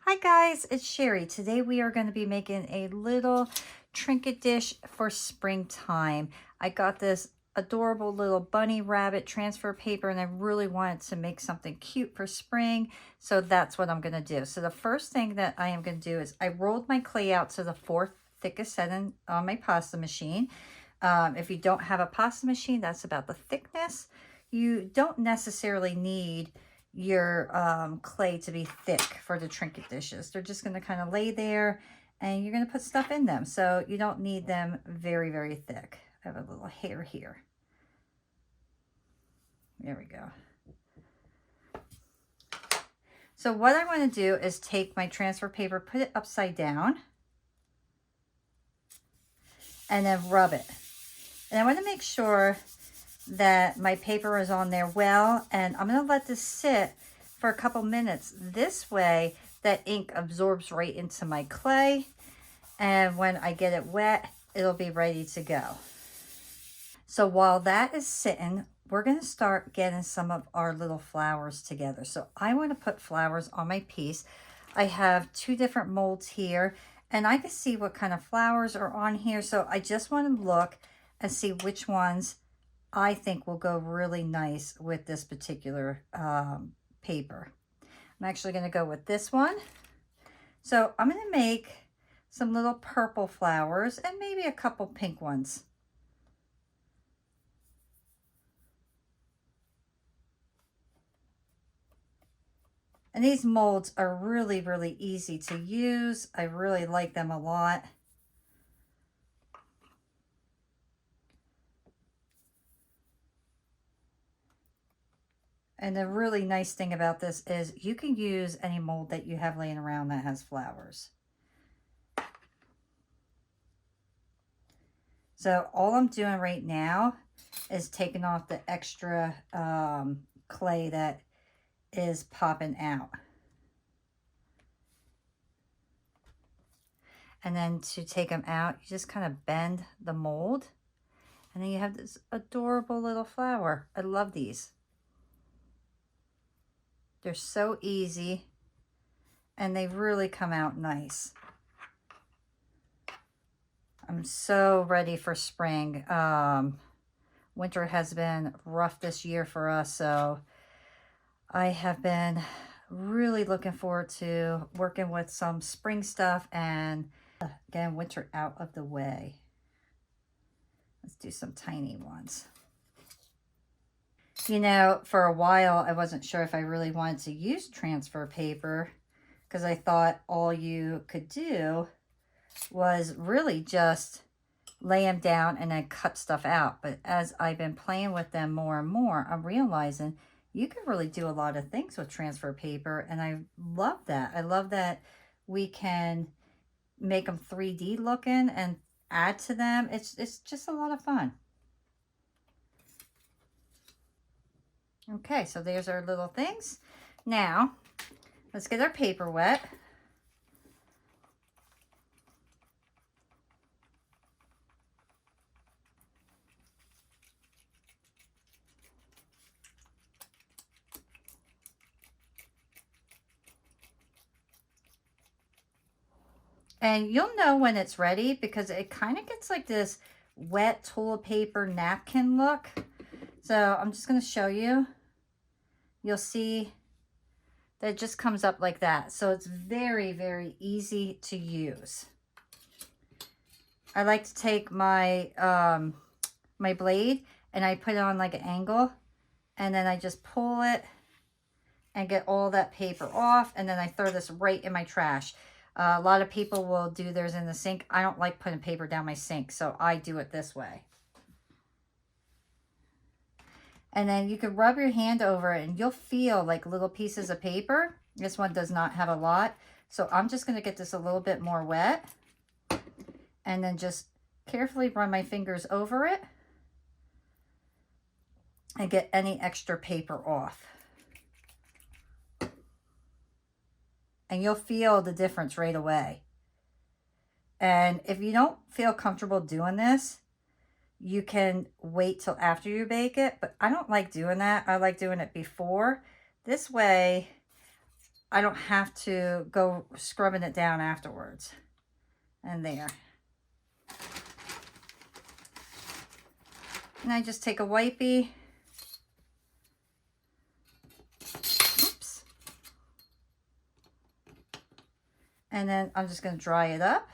Hi guys, it's Sherry. Today we are going to be making a little trinket dish for springtime. I got this adorable little bunny rabbit transfer paper and I really wanted to make something cute for spring. So that's what I'm going to do. So the first thing that I am going to do is I rolled my clay out to the 4th thickest setting on my pasta machine. If you don't have a pasta machine, that's about the thickness. You don't necessarily need your clay to be thick for the trinket dishes. They're just going to kind of lay there and you're going to put stuff in them. So you don't need them very, very thick. I have a little hair here. There we go. So what I want to do is take my transfer paper, put it upside down, and then rub it. And I want to make sure that my paper is on there well, and I'm going to let this sit for a couple minutes. This way that ink absorbs right into my clay, and when I get it wet, it'll be ready to go. So while that is sitting, we're going to start getting some of our little flowers together. So I want to put flowers on my piece. I have 2 different molds here, and I can see what kind of flowers are on here. So I just want to look and see which ones I think will go really nice with this particular paper. I'm actually going to go with this one. So I'm going to make some little purple flowers and maybe a couple pink ones. And these molds are really, really easy to use. I really like them a lot. And the really nice thing about this is you can use any mold that you have laying around that has flowers. So all I'm doing right now is taking off the extra clay that is popping out. And then to take them out, you just kind of bend the mold. And then you have this adorable little flower. I love these. They're so easy and they really come out nice. I'm so ready for spring. Winter has been rough this year for us, so I have been really looking forward to working with some spring stuff and getting winter out of the way. Let's do some tiny ones. You know, for a while, I wasn't sure if I really wanted to use transfer paper because I thought all you could do was really just lay them down and then cut stuff out. But as I've been playing with them more and more, I'm realizing you can really do a lot of things with transfer paper. And I love that. I love that we can make them 3D looking and add to them. It's just a lot of fun. Okay, so there's our little things. Now, let's get our paper wet. And you'll know when it's ready because it kind of gets like this wet toilet paper napkin look. So I'm just going to show you. You'll see that it just comes up like that. So it's very, very easy to use. I like to take my my blade and I put it on like an angle, and then I just pull it and get all that paper off, and then I throw this right in my trash. A lot of people will do theirs in the sink. I don't like putting paper down my sink, so I do it this way. And then you can rub your hand over it and you'll feel like little pieces of paper. This one does not have a lot. So I'm just going to get this a little bit more wet. And then just carefully run my fingers over it. And get any extra paper off. And you'll feel the difference right away. And if you don't feel comfortable doing this, you can wait till after you bake it, but I don't like doing that. I like doing it before. This way, I don't have to go scrubbing it down afterwards. And there. And I just take a wipey. Oops. And then I'm just going to dry it up.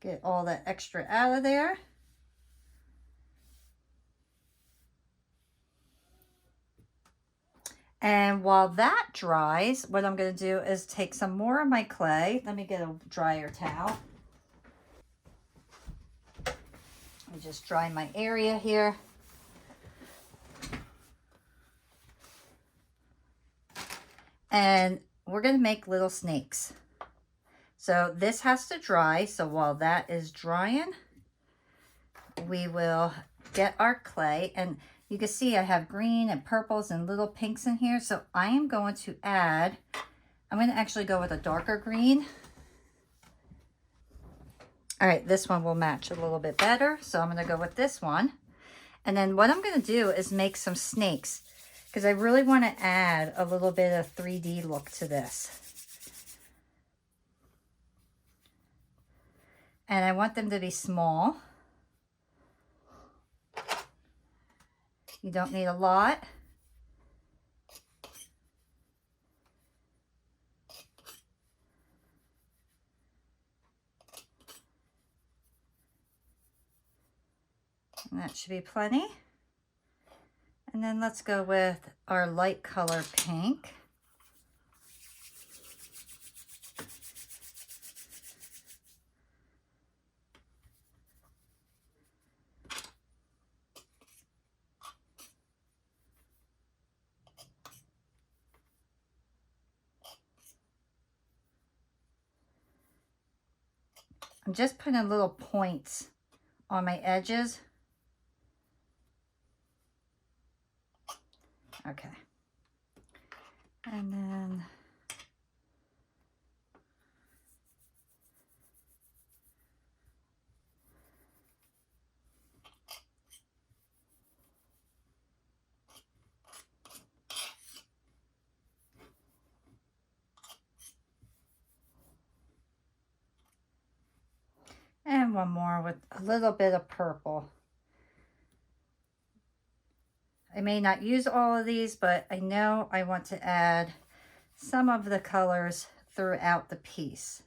Get all that extra out of there. And while that dries, what I'm going to do is take some more of my clay. Let me get a drier towel. Let me just dry my area here. And we're going to make little snakes. So this has to dry. So while that is drying, we will get our clay. And you can see I have green and purples and little pinks in here. So I am going to add, I'm going to actually go with a darker green. All right, this one will match a little bit better. So I'm going to go with this one. And then what I'm going to do is make some snakes because I really want to add a little bit of 3D look to this. And I want them to be small. You don't need a lot. And that should be plenty. And then let's go with our light color pink. I'm just putting little points on my edges. Okay. And then one more with a little bit of purple. I may not use all of these, but I know I want to add some of the colors throughout the piece.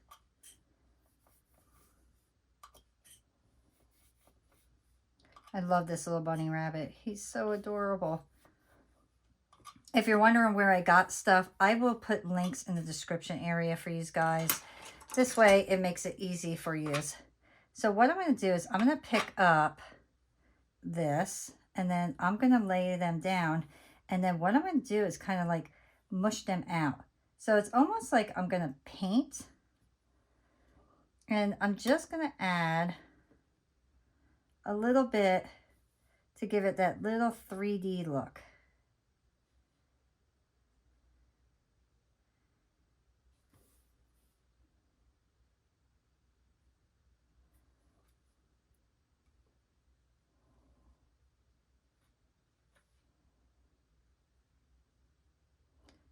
I love this little bunny rabbit. He's so adorable. If you're wondering where I got stuff, I will put links in the description area for you guys. This way it makes it easy for you. So what I'm going to do is I'm going to pick up this and then I'm going to lay them down. And then what I'm going to do is kind of like mush them out. So it's almost like I'm going to paint. And I'm just going to add a little bit to give it that little 3D look.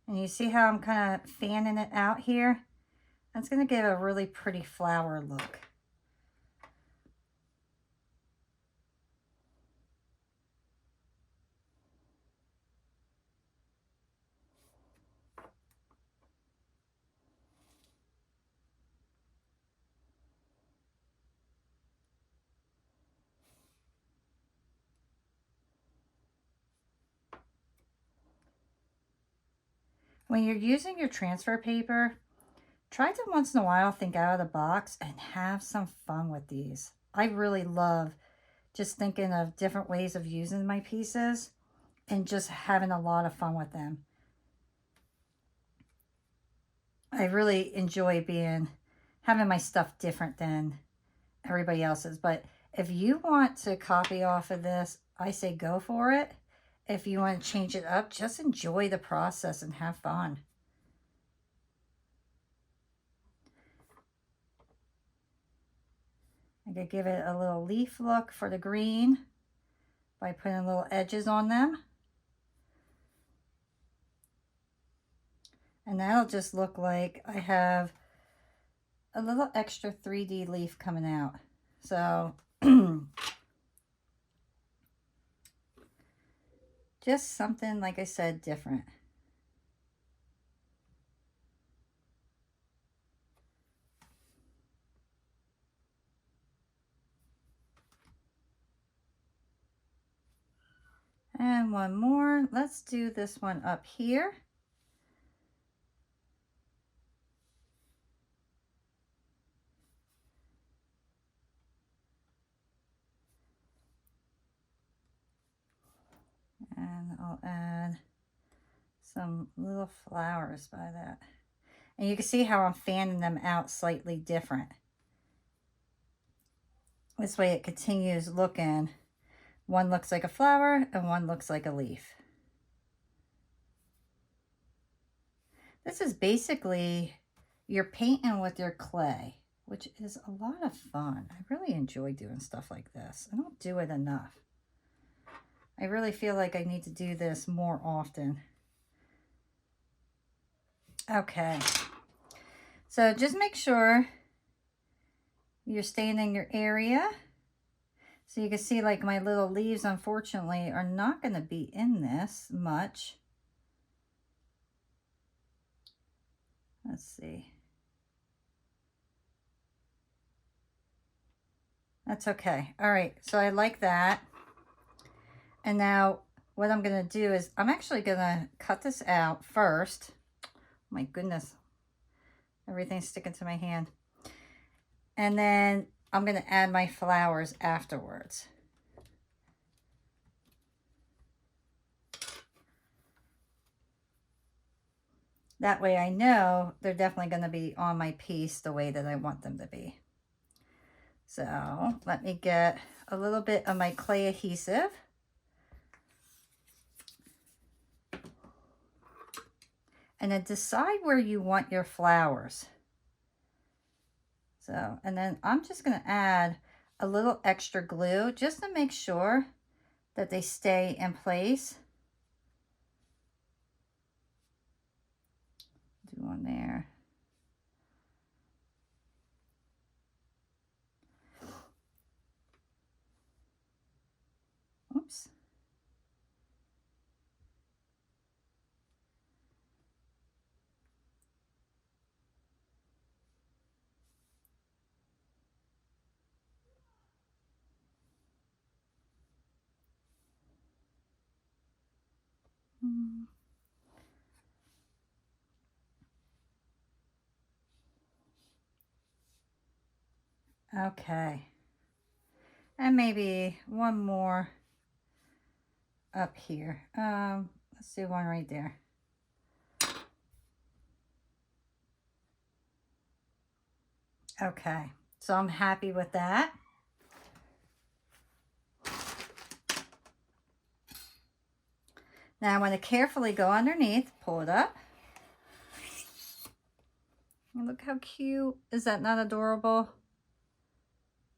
And you see how I'm kind of fanning it out here? That's going to give a really pretty flower look. When you're using your transfer paper, try to once in a while think out of the box and have some fun with these. I really love just thinking of different ways of using my pieces and just having a lot of fun with them. I really enjoy having my stuff different than everybody else's. But if you want to copy off of this, I say go for it. If you want to change it up, just enjoy the process and have fun. I could give it a little leaf look for the green by putting little edges on them. And that'll just look like I have a little extra 3D leaf coming out. So just something, like I said, different. And one more. Let's do this one up here. And I'll add some little flowers by that. And you can see how I'm fanning them out slightly different. This way it continues looking. One looks like a flower and one looks like a leaf. This is basically you're painting with your clay, which is a lot of fun. I really enjoy doing stuff like this. I don't do it enough. I really feel like I need to do this more often. Okay. So just make sure you're staying in your area. So you can see like my little leaves, unfortunately, are not going to be in this much. Let's see. That's okay. All right, so I like that. And now what I'm going to do is I'm actually going to cut this out first. My goodness, everything's sticking to my hand. And then I'm going to add my flowers afterwards. That way I know they're definitely going to be on my piece the way that I want them to be. So let me get a little bit of my clay adhesive. And then decide where you want your flowers. So, and then I'm just going to add a little extra glue just to make sure that they stay in place. Do one there. Oops. Okay. And maybe one more up here. Let's do one right there. Okay, so I'm happy with that. Now I want to carefully go underneath, pull it up. And look how cute. Is that not adorable?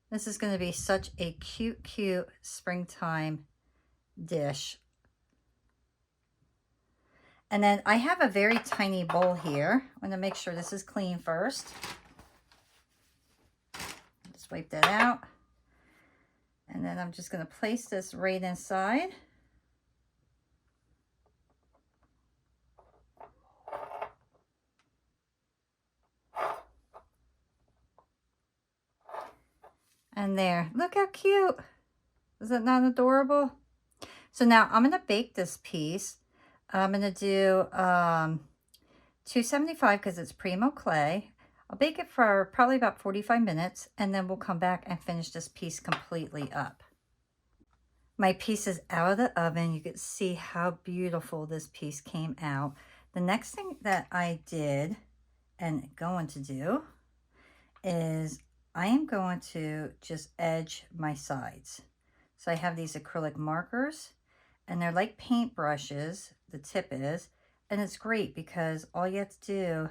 This is going to be such a cute, cute springtime dish. And then I have a very tiny bowl here. I'm going to make sure this is clean first. Just wipe that out. And then I'm just going to place this right inside. And there, look how cute. Is that not adorable? So now I'm going to bake this piece. I'm going to do 275 because it's Primo clay. I'll bake it for probably about 45 minutes and then we'll come back and finish this piece completely up. My piece is out of the oven. You can see how beautiful this piece came out. The next thing that I did and going to do is I am going to just edge my sides. So I have these acrylic markers and they're like paint brushes, the tip is, and it's great because all you have to do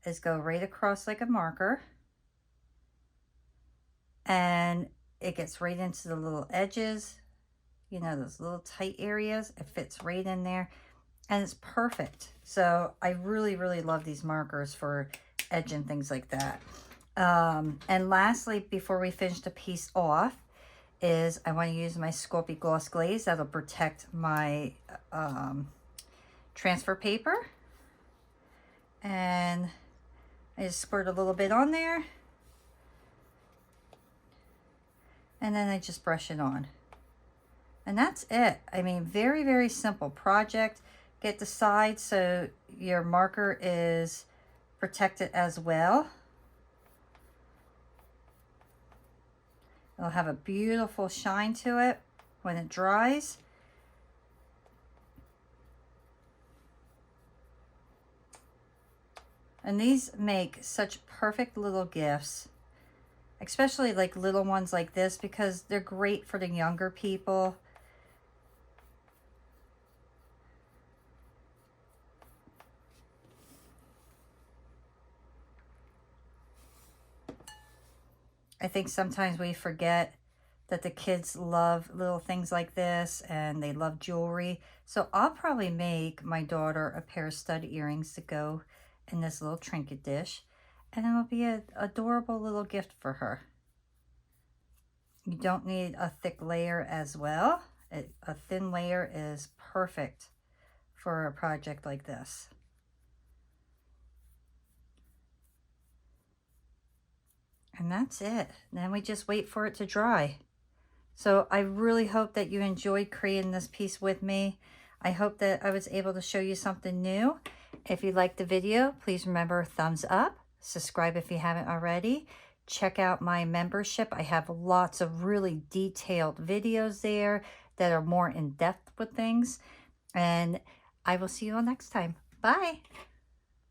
is go right across like a marker and it gets right into the little edges, you know, those little tight areas. It fits right in there and it's perfect. So I really, really love these markers for edging things like that. And lastly, before we finish the piece off, is I want to use my Sculpey Gloss Glaze. That'll protect my transfer paper. And I just squirt a little bit on there. And then I just brush it on. And that's it. I mean, very, very simple project. Get the sides so your marker is protected as well. It'll have a beautiful shine to it when it dries. And these make such perfect little gifts, especially like little ones like this, because they're great for the younger people. I think sometimes we forget that the kids love little things like this and they love jewelry. So I'll probably make my daughter a pair of stud earrings to go in this little trinket dish. And it'll be an adorable little gift for her. You don't need a thick layer as well. A thin layer is perfect for a project like this. And that's it. Then we just wait for it to dry. So I really hope that you enjoyed creating this piece with me. I hope that I was able to show you something new. If you liked the video, please remember thumbs up. Subscribe if you haven't already. Check out my membership. I have lots of really detailed videos there that are more in depth with things. And I will see you all next time. Bye.